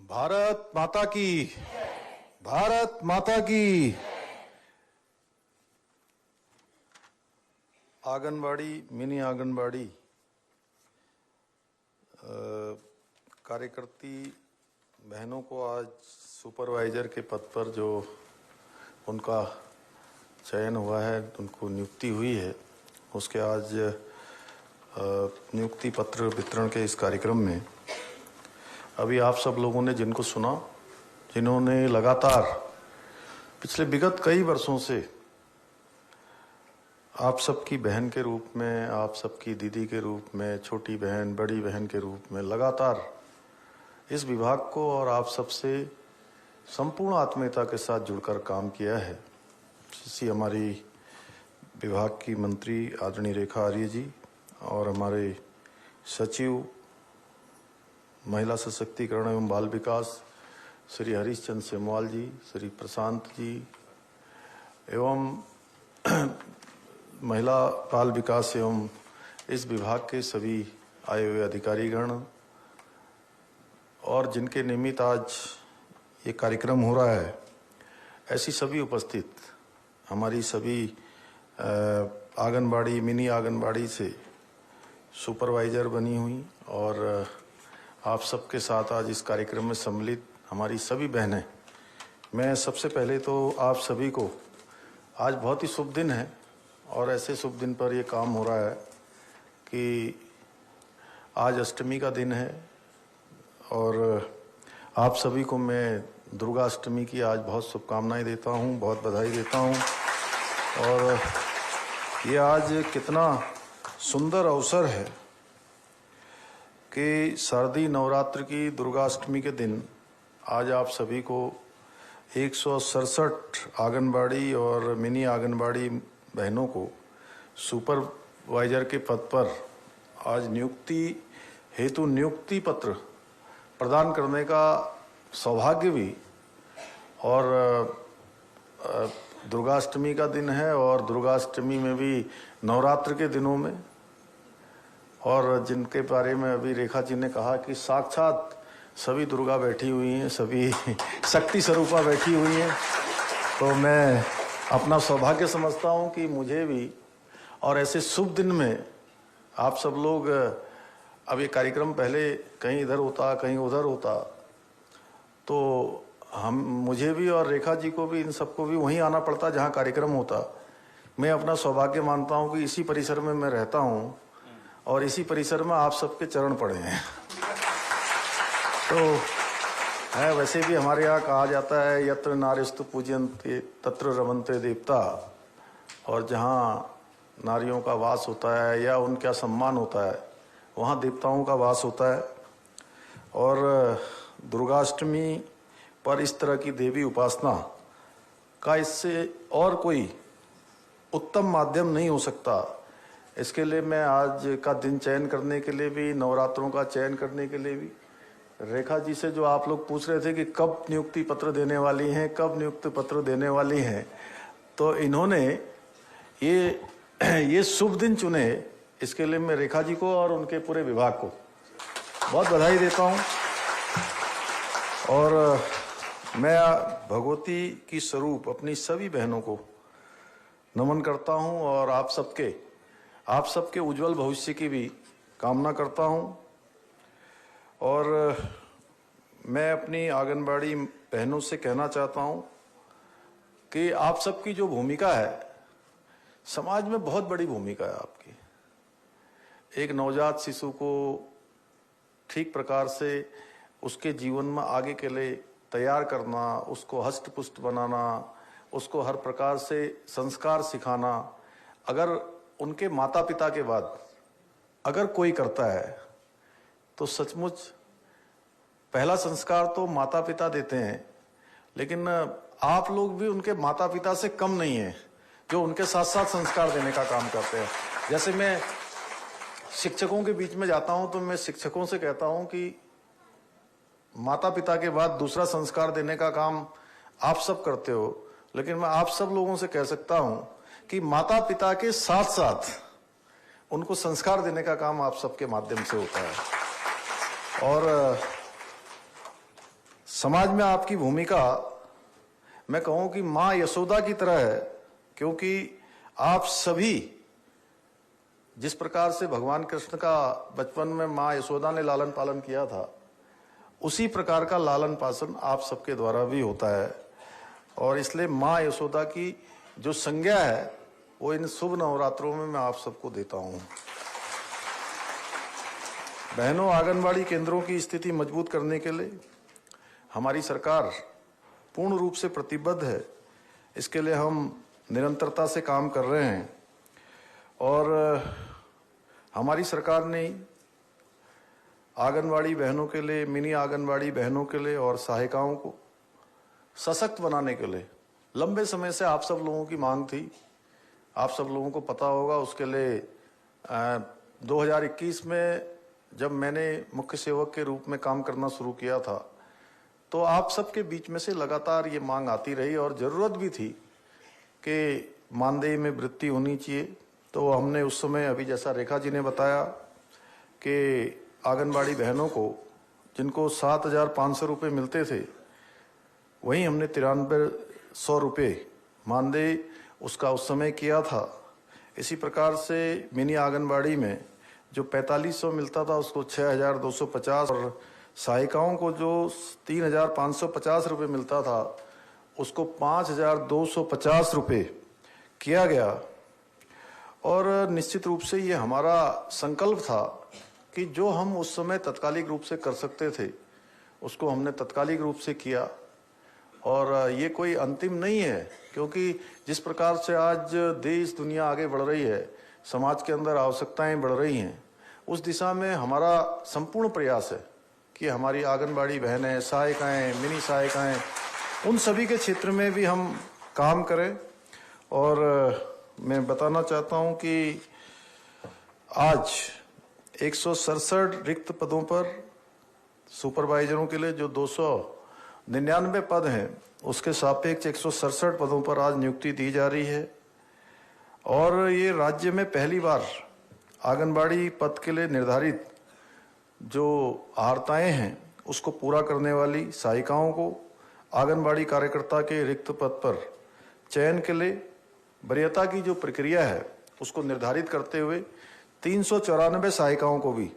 भारत माता की, भारत माता की। आंगनबाड़ी, मिनी आंगनबाड़ी कार्यकर्ती बहनों को आज सुपरवाइजर के पद पर जो उनका चयन हुआ है, उनको नियुक्ति हुई है, उसके आज नियुक्ति पत्र वितरण के इस कार्यक्रम में अभी आप सब लोगों ने जिनको सुना, जिन्होंने लगातार पिछले विगत कई वर्षों से आप सबकी बहन के रूप में, आप सबकी दीदी के रूप में, छोटी बहन, बड़ी बहन के रूप में लगातार इस विभाग को और आप सबसे संपूर्ण आत्मीयता के साथ जुड़कर काम किया है। इसी हमारी विभाग की मंत्री आदरणीय रेखा आर्य जी और हमारे सचिव महिला सशक्तिकरण एवं बाल विकास श्री हरीश चंद्र सेमवाल जी, श्री प्रशांत जी एवं महिला बाल विकास एवं इस विभाग के सभी आए हुए अधिकारीगण और जिनके निमित्त आज ये कार्यक्रम हो रहा है, ऐसी सभी उपस्थित हमारी सभी आंगनबाड़ी, मिनी आंगनबाड़ी से सुपरवाइजर बनी हुई और आप सबके साथ आज इस कार्यक्रम में सम्मिलित हमारी सभी बहनें, मैं सबसे पहले तो आप सभी को आज बहुत ही शुभ दिन है और ऐसे शुभ दिन पर ये काम हो रहा है कि आज अष्टमी का दिन है और आप सभी को मैं दुर्गा अष्टमी की आज बहुत शुभकामनाएं देता हूं, बहुत बधाई देता हूं। और ये आज कितना सुंदर अवसर है कि शारदीय नवरात्र की दुर्गा अष्टमी के दिन आज आप सभी को 167 आंगनबाड़ी और मिनी आंगनबाड़ी बहनों को सुपरवाइजर के पद पर आज नियुक्ति हेतु नियुक्ति पत्र प्रदान करने का सौभाग्य भी, और दुर्गाष्टमी का दिन है और दुर्गाष्टमी में भी नवरात्र के दिनों में, और जिनके बारे में अभी रेखा जी ने कहा कि साक्षात सभी दुर्गा बैठी हुई हैं, सभी शक्ति स्वरूपा बैठी हुई हैं, तो मैं अपना सौभाग्य समझता हूं कि मुझे भी और ऐसे शुभ दिन में आप सब लोग, अब ये कार्यक्रम पहले कहीं इधर होता कहीं उधर होता, तो मुझे भी और रेखा जी को भी, इन सबको भी वहीं आना पड़ता जहां कार्यक्रम होता। मैं अपना सौभाग्य मानता हूं कि इसी परिसर में मैं रहता हूं और इसी परिसर में आप सबके चरण पड़े हैं। तो है, वैसे भी हमारे यहाँ कहा जाता है यत्र नारीस्तु पूज्यन्ते तत्र रमन्ते देवता, और जहाँ नारियों का वास होता है या उनका सम्मान होता है वहाँ देवताओं का वास होता है। और दुर्गाष्टमी पर इस तरह की देवी उपासना का इससे और कोई उत्तम माध्यम नहीं हो सकता। इसके लिए मैं आज का दिन चयन करने के लिए भी, नवरात्रों का चयन करने के लिए भी, रेखा जी से जो आप लोग पूछ रहे थे कि कब नियुक्ति पत्र देने वाली हैं, कब नियुक्ति पत्र देने वाली हैं, तो इन्होंने ये शुभ दिन चुने, इसके लिए मैं रेखा जी को और उनके पूरे विभाग को बहुत बधाई देता हूं। और मैं भगवती की स्वरूप अपनी सभी बहनों को नमन करता हूं और आप सबके उज्जवल भविष्य की भी कामना करता हूं। और मैं अपनी आंगनबाड़ी बहनों से कहना चाहता हूं कि आप सबकी जो भूमिका है समाज में, बहुत बड़ी भूमिका है आपकी। एक नवजात शिशु को ठीक प्रकार से उसके जीवन में आगे के लिए तैयार करना, उसको हष्ट-पुष्ट बनाना, उसको हर प्रकार से संस्कार सिखाना, अगर उनके माता पिता के बाद अगर कोई करता है तो सचमुच पहला संस्कार तो माता पिता देते हैं, लेकिन आप लोग भी उनके माता पिता से कम नहीं हैं जो उनके साथ साथ संस्कार देने का काम करते हैं। जैसे मैं शिक्षकों के बीच में जाता हूं तो मैं शिक्षकों से कहता हूं कि माता पिता के बाद दूसरा संस्कार देने का काम आप सब करते हो, लेकिन मैं आप सब लोगों से कह सकता हूं कि माता पिता के साथ साथ उनको संस्कार देने का काम आप सबके माध्यम से होता है। और समाज में आपकी भूमिका मैं कहूं कि मां यशोदा की तरह है, क्योंकि आप सभी जिस प्रकार से भगवान कृष्ण का बचपन में मां यशोदा ने लालन पालन किया था, उसी प्रकार का लालन पालन आप सबके द्वारा भी होता है। और इसलिए मां यशोदा की जो संज्ञा है वो इन शुभ नवरात्रों में मैं आप सबको देता हूं। बहनों, आंगनबाड़ी केंद्रों की स्थिति मजबूत करने के लिए हमारी सरकार पूर्ण रूप से प्रतिबद्ध है। इसके लिए हम निरंतरता से काम कर रहे हैं और हमारी सरकार ने आंगनबाड़ी बहनों के लिए, मिनी आंगनबाड़ी बहनों के लिए और सहायिकाओं को सशक्त बनाने के लिए लंबे समय से आप सब लोगों की मांग थी। आप सब लोगों को पता होगा, उसके लिए 2021 में जब मैंने मुख्य सेवक के रूप में काम करना शुरू किया था, तो आप सबके बीच में से लगातार ये मांग आती रही और जरूरत भी थी कि मानदेय में वृद्धि होनी चाहिए। तो हमने उस समय, अभी जैसा रेखा जी ने बताया, कि आंगनबाड़ी बहनों को जिनको 7,500 रुपये मिलते थे, वहीं हमने 9300 रुपये मानदेय उसका उस समय किया था। इसी प्रकार से मिनी आंगनबाड़ी में जो 4500 मिलता था उसको 6250 और सहायिकाओं को जो 3550 रुपये मिलता था उसको 5250 रुपये किया गया। और निश्चित रूप से ये हमारा संकल्प था कि जो हम उस समय तत्कालिक रूप से कर सकते थे उसको हमने तत्कालिक रूप से किया। और ये कोई अंतिम नहीं है, क्योंकि जिस प्रकार से आज देश दुनिया आगे बढ़ रही है, समाज के अंदर आवश्यकताएं बढ़ रही हैं, उस दिशा में हमारा संपूर्ण प्रयास है कि हमारी आंगनबाड़ी बहनें, सहायिकाएं, मिनी सहायिकाएं, उन सभी के क्षेत्र में भी हम काम करें। और मैं बताना चाहता हूं कि आज 167 रिक्त पदों पर सुपरवाइजरों के लिए जो 299 पद हैं, उसके सापेक्ष 167 पदों पर आज नियुक्ति दी जा रही है। और ये राज्य में पहली बार आंगनबाड़ी पद के लिए निर्धारित जो आर्ताएं हैं उसको पूरा करने वाली सहायिकाओं को आंगनबाड़ी कार्यकर्ता के रिक्त पद पर चयन के लिए वरीयता की जो प्रक्रिया है उसको निर्धारित करते हुए 394 सहायिकाओं को भी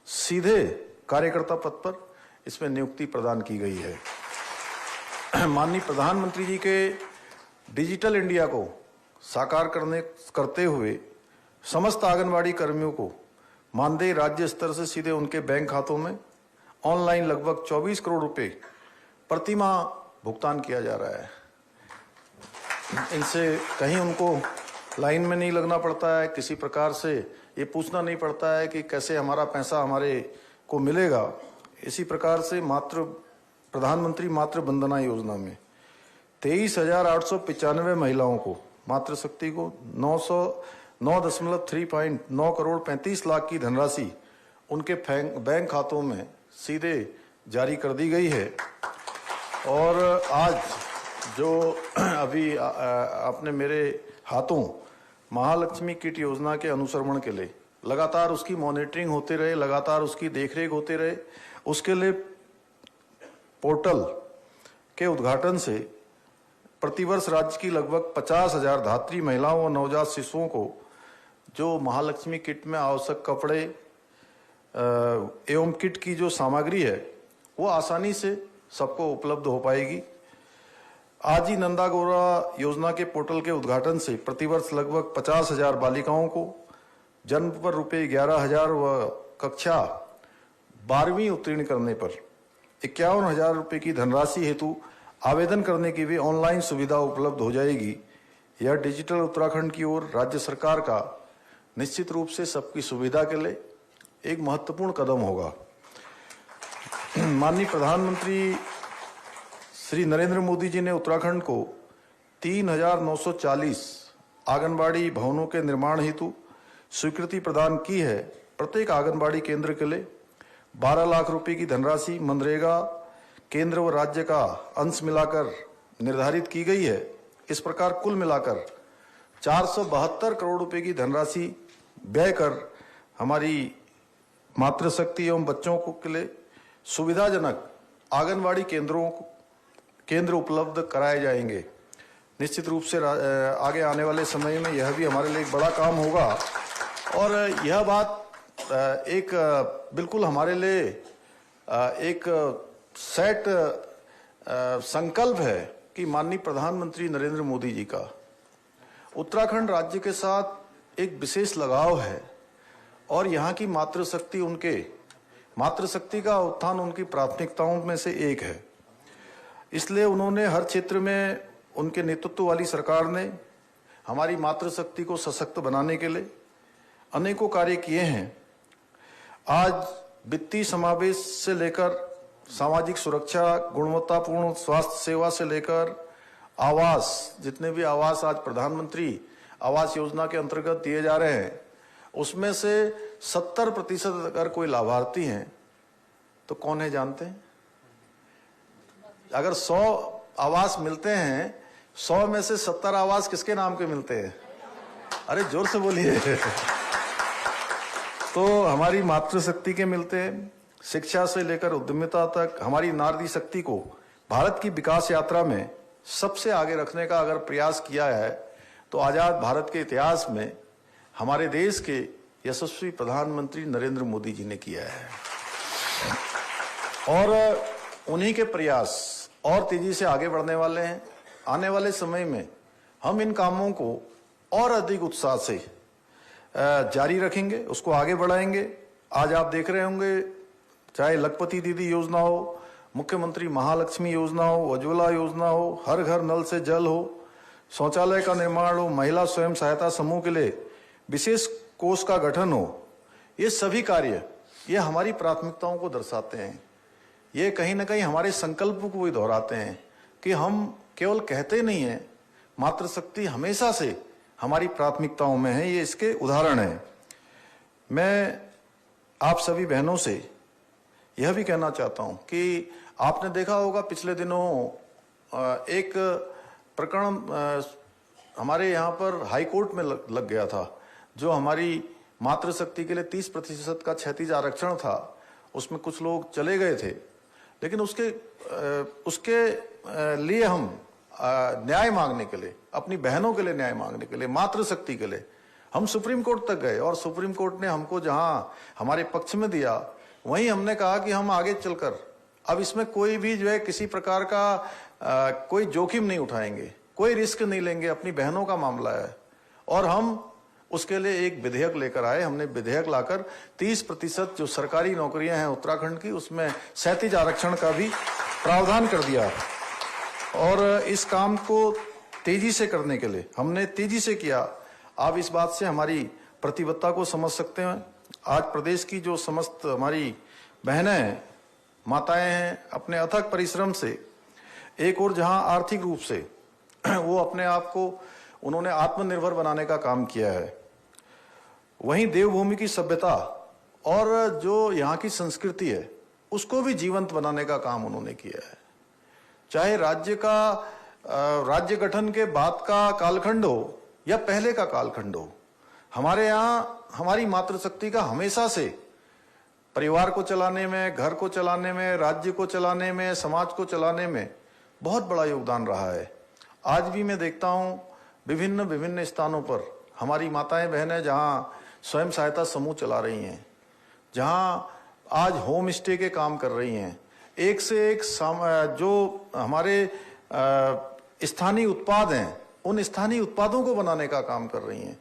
सीधे कार्यकर्ता पद पर इसमें नियुक्ति प्रदान की गई है। माननीय प्रधानमंत्री जी के डिजिटल इंडिया को साकार करते हुए समस्त आंगनबाड़ी कर्मियों को मानदेय राज्य स्तर से सीधे उनके बैंक खातों में ऑनलाइन लगभग 24 करोड़ रुपए प्रति माह भुगतान किया जा रहा है। इनसे कहीं उनको लाइन में नहीं लगना पड़ता है, किसी प्रकार से ये पूछना नहीं पड़ता है कि कैसे हमारा पैसा हमारे को मिलेगा। इसी प्रकार से प्रधानमंत्री मातृ वंदना योजना में 23,895 महिलाओं को, मातृशक्ति को 9.9 करोड़ 35 लाख की धनराशि उनके बैंक खातों में सीधे जारी कर दी गई है। और आज जो अभी आपने मेरे हाथों महालक्ष्मी किट योजना के अनुसरण के लिए लगातार उसकी मॉनिटरिंग होते रहे, लगातार उसकी देखरेख होते रहे, उसके लिए पोर्टल के उद्घाटन से प्रतिवर्ष राज्य की लगभग 50,000 धात्री महिलाओं और नवजात शिशुओं को जो महालक्ष्मी किट में आवश्यक कपड़े एवं किट की जो सामग्री है वो आसानी से सबको उपलब्ध हो पाएगी। आज ही नंदा गौरा योजना के पोर्टल के उद्घाटन से प्रतिवर्ष लगभग 50,000 बालिकाओं को जन्म पर रुपये 11,000 व कक्षा 12वीं उत्तीर्ण करने पर 51,000 रुपये की धनराशि हेतु आवेदन करने की भी ऑनलाइन सुविधा उपलब्ध हो जाएगी। यह डिजिटल उत्तराखंड की ओर राज्य सरकार का निश्चित रूप से सबकी सुविधा के लिए एक महत्वपूर्ण कदम होगा। माननीय प्रधानमंत्री श्री नरेंद्र मोदी जी ने उत्तराखंड को 3,940 आंगनबाड़ी भवनों के निर्माण हेतु स्वीकृति प्रदान की है। प्रत्येक आंगनबाड़ी केंद्र के लिए 12 लाख रुपए की धनराशि मनरेगा केंद्र व राज्य का अंश मिलाकर निर्धारित की गई है। इस प्रकार कुल मिलाकर 472 करोड़ रुपए की धनराशि व्यय कर हमारी मातृशक्ति एवं बच्चों को के लिए सुविधाजनक आंगनवाड़ी केंद्र उपलब्ध कराए जाएंगे। निश्चित रूप से आगे आने वाले समय में यह भी हमारे लिए एक बड़ा काम होगा और यह बात एक बिल्कुल हमारे लिए एक सेट संकल्प है कि माननीय प्रधानमंत्री नरेंद्र मोदी जी का उत्तराखंड राज्य के साथ एक विशेष लगाव है और यहाँ की मातृशक्ति का उत्थान उनकी प्राथमिकताओं में से एक है। इसलिए उन्होंने हर क्षेत्र में उनके नेतृत्व वाली सरकार ने हमारी मातृशक्ति को सशक्त बनाने के लिए अनेकों कार्य किए हैं। आज वित्तीय समावेश से लेकर सामाजिक सुरक्षा, गुणवत्तापूर्ण स्वास्थ्य सेवा से लेकर आवास, जितने भी आवास आज प्रधानमंत्री आवास योजना के अंतर्गत दिए जा रहे हैं, उसमें से 70% अगर कोई लाभार्थी हैं तो कौन है जानते हैं? अगर 100 आवास मिलते हैं, 100 में से 70 आवास किसके नाम के मिलते हैं? अरे जोर से बोलिए। तो हमारी मातृशक्ति के मिलते हैं। शिक्षा से लेकर उद्यमिता तक हमारी नारी शक्ति को भारत की विकास यात्रा में सबसे आगे रखने का अगर प्रयास किया है तो आजाद भारत के इतिहास में हमारे देश के यशस्वी प्रधानमंत्री नरेंद्र मोदी जी ने किया है और उन्हीं के प्रयास और तेजी से आगे बढ़ने वाले हैं। आने वाले समय में हम इन कामों को और अधिक उत्साह से जारी रखेंगे, उसको आगे बढ़ाएंगे। आज आप देख रहे होंगे, चाहे लखपति दीदी योजना हो, मुख्यमंत्री महालक्ष्मी योजना हो, उज्ज्वला योजना हो, हर घर नल से जल हो, शौचालय का निर्माण हो, महिला स्वयं सहायता समूह के लिए विशेष कोष का गठन हो, ये सभी कार्य ये हमारी प्राथमिकताओं को दर्शाते हैं। ये कहीं ना कहीं हमारे संकल्प को भी दोहराते हैं कि हम केवल कहते नहीं हैं, मातृशक्ति हमेशा से हमारी प्राथमिकताओं में है। ये इसके उदाहरण हैं। मैं आप सभी बहनों से यह भी कहना चाहता हूं कि आपने देखा होगा पिछले दिनों एक प्रकरण हमारे यहाँ पर हाई कोर्ट में लग गया था, जो हमारी मातृशक्ति के लिए 30% का क्षैतिज आरक्षण था। उसमें कुछ लोग चले गए थे, लेकिन उसके लिए हम न्याय मांगने के लिए, अपनी बहनों के लिए न्याय मांगने के लिए, मातृशक्ति के लिए हम सुप्रीम कोर्ट तक गए और सुप्रीम कोर्ट ने हमको जहां हमारे पक्ष में दिया, वहीं हमने कहा कि हम आगे चलकर अब इसमें कोई भी जो है किसी प्रकार का कोई जोखिम नहीं उठाएंगे, कोई रिस्क नहीं लेंगे। अपनी बहनों का मामला है और हम उसके लिए एक विधेयक लेकर आए। हमने विधेयक लाकर 30% जो सरकारी नौकरियां हैं उत्तराखंड की, उसमें क्षैतिज आरक्षण का भी प्रावधान कर दिया और इस काम को तेजी से करने के लिए हमने तेजी से किया। आप इस बात से हमारी प्रतिबद्धता को समझ सकते हैं। आज प्रदेश की जो समस्त हमारी बहनें हैं, माताएं हैं, अपने अथक परिश्रम से एक और जहां आर्थिक रूप से वो अपने आप को उन्होंने आत्मनिर्भर बनाने का काम किया है, वहीं देवभूमि की सभ्यता और जो यहाँ की संस्कृति है उसको भी जीवंत बनाने का काम उन्होंने किया है। चाहे राज्य गठन के बाद का कालखंड हो या पहले का कालखंड हो, हमारे यहाँ हमारी मातृशक्ति का हमेशा से परिवार को चलाने में, घर को चलाने में, राज्य को चलाने में, समाज को चलाने में बहुत बड़ा योगदान रहा है। आज भी मैं देखता हूँ विभिन्न स्थानों पर हमारी माताएं बहनें जहाँ स्वयं सहायता समूह चला रही हैं, जहाँ आज होम स्टे के काम कर रही हैं, एक से एक जो हमारे स्थानीय उत्पाद हैं उन स्थानीय उत्पादों को बनाने का काम कर रही हैं।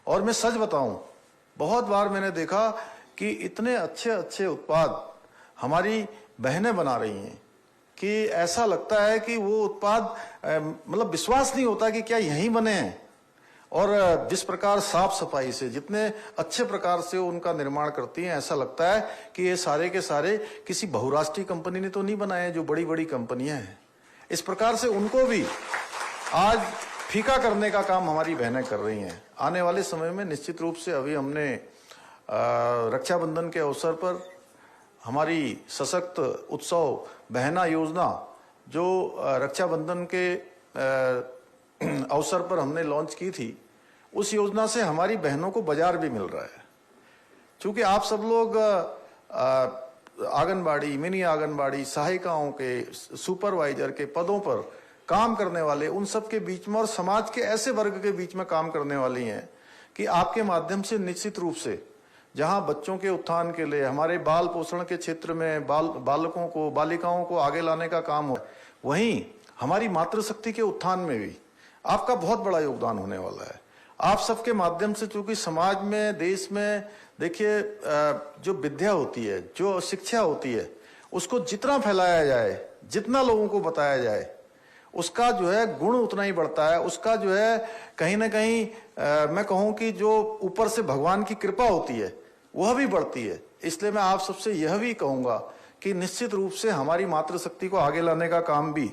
और मैं सच बताऊं, बहुत बार मैंने देखा कि इतने अच्छे उत्पाद हमारी बहनें बना रही हैं कि ऐसा लगता है कि वो उत्पाद मतलब विश्वास नहीं होता कि क्या यहीं बने हैं। और जिस प्रकार साफ सफाई से, जितने अच्छे प्रकार से उनका निर्माण करती हैं, ऐसा लगता है कि ये सारे के सारे किसी बहुराष्ट्रीय कंपनी ने तो नहीं बनाए हैं, जो बड़ी बड़ी कंपनियां हैं। इस प्रकार से उनको भी आज फीका करने का काम हमारी बहनें कर रही हैं। आने वाले समय में निश्चित रूप से अभी हमने रक्षाबंधन के अवसर पर हमारी सशक्त उत्सव बहना योजना जो रक्षाबंधन के अवसर पर हमने लॉन्च की थी, उस योजना से हमारी बहनों को बाजार भी मिल रहा है। क्योंकि आप सब लोग आंगनबाड़ी, मिनी आंगनबाड़ी, सहायिकाओं के, सुपरवाइजर के पदों पर काम करने वाले, उन सब के बीच में और समाज के ऐसे वर्ग के बीच में काम करने वाली हैं कि आपके माध्यम से निश्चित रूप से जहां बच्चों के उत्थान के लिए, हमारे बाल पोषण के क्षेत्र में बालकों को, बालिकाओं को आगे लाने का काम हो, वहीं हमारी मातृशक्ति के उत्थान में भी आपका बहुत बड़ा योगदान होने वाला है। आप सबके माध्यम से, चूंकि समाज में, देश में देखिए जो विद्या होती है, जो शिक्षा होती है, उसको जितना फैलाया जाए, जितना लोगों को बताया जाए, उसका जो है गुण उतना ही बढ़ता है। उसका जो है कहीं ना कहीं मैं कहूं कि जो ऊपर से भगवान की कृपा होती है वह भी बढ़ती है। इसलिए मैं आप सबसे यह भी कहूंगा कि निश्चित रूप से हमारी मातृशक्ति को आगे लाने का काम भी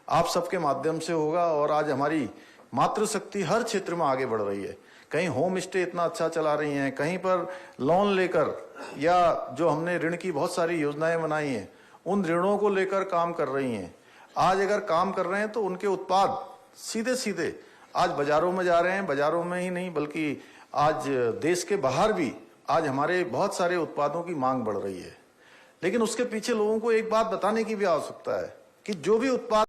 आप सबके माध्यम से होगा। और आज हमारी मातृशक्ति हर क्षेत्र में आगे बढ़ रही है। कहीं होम स्टे इतना अच्छा चला रही हैं, कहीं पर लोन लेकर, या जो हमने ऋण की बहुत सारी योजनाएं बनाई हैं उन ऋणों को लेकर काम कर रही हैं। आज अगर काम कर रहे हैं तो उनके उत्पाद सीधे सीधे आज बाजारों में जा रहे हैं। बाजारों में ही नहीं बल्कि आज देश के बाहर भी आज हमारे बहुत सारे उत्पादों की मांग बढ़ रही है। लेकिन उसके पीछे लोगों को एक बात बताने की भी आवश्यकता है कि जो भी उत्पाद